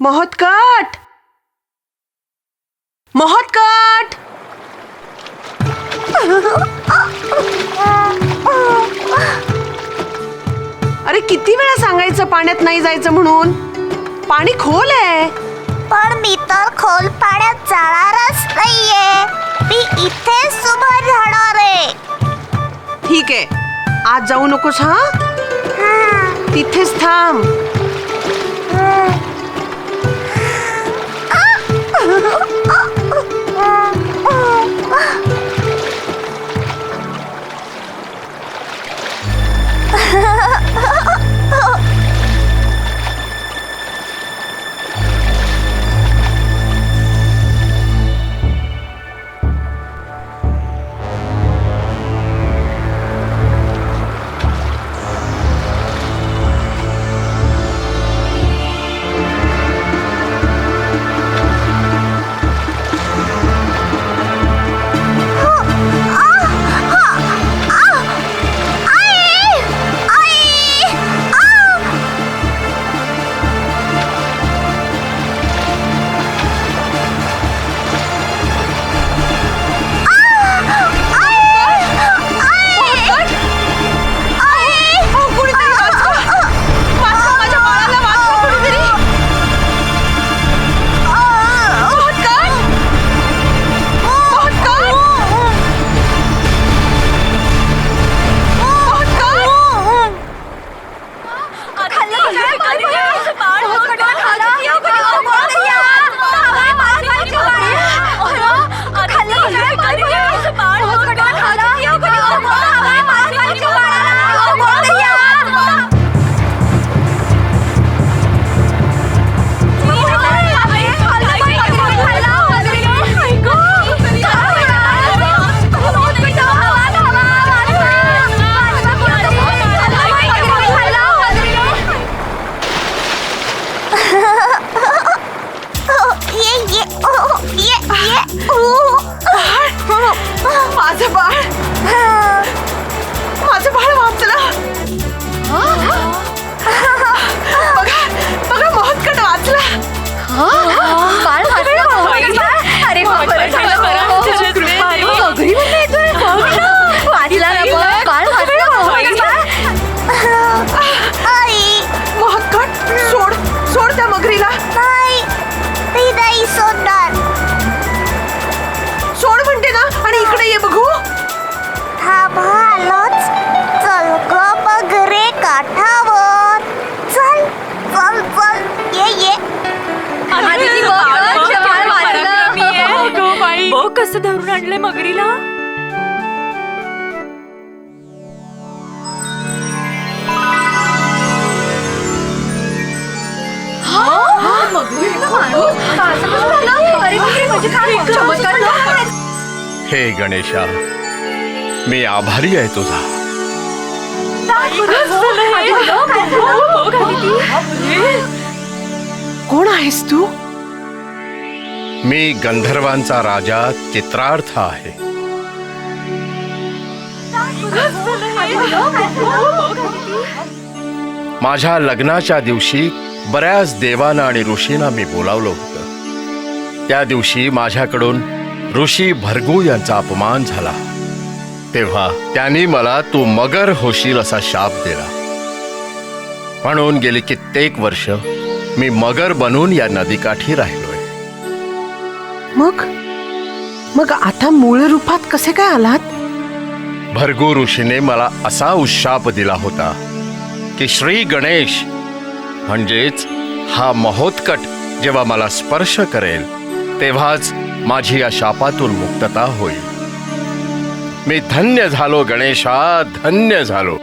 महोत्कट महोत्कट अरे किती वेळा सांगायचं पाण्यात नाही जायचं म्हणून. पाणी खोल आहे. पण मी तर खोल पाण्यात जाणारच नाहीये. मी इथेच उभा राहणार आहे. ठीक आहे, आज जाऊ नकोस. हा, तिथेच थांब. माझं बाळ, माझं बाळ वाचलं. बघा बघा, महोत्कट वाचला. बाळ वाचलं. अरे आई, महोत्कट, सोड सोड त्या मगरीला. नाही, ती नाही सोडणार. सोड म्हणते ना. आणि इकडे ये बघू. थांबा, आलोच. चल ग मगरे काठावर. चल चल चल, ये ये. बघ कसं धरून आणलंय मगरीला. हे गणेशा, मी आभारी आहे तुझा. कोण आहेस तू? मी गंधर्वांचा राजा चित्रार्थ आहे. माझ्या लग्नाच्या दिवशी बऱ्याच देवांना आणि ऋषींना मी बोलावलं होतं. त्या दिवशी माझ्याकडून ऋषी भृगू यांचा अपमान झाला. तेव्हा त्यांनी मला तू मगर होशील असा शाप दिला. म्हणून गेली कित्येक वर्ष मी मगर बनून या नदीकाठी राहिलोय. मग आता मूळ रूपात कसे काय आलात? भृगू ऋषीने मला असा उशाप दिला होता की श्री गणेश म्हणजेच हा महोत्कट जेव्हा मला स्पर्श करेल तेव्हाच माझी या शापातून मुक्तता होईल. मी धन्य झालो गणेशा, धन्य झालो.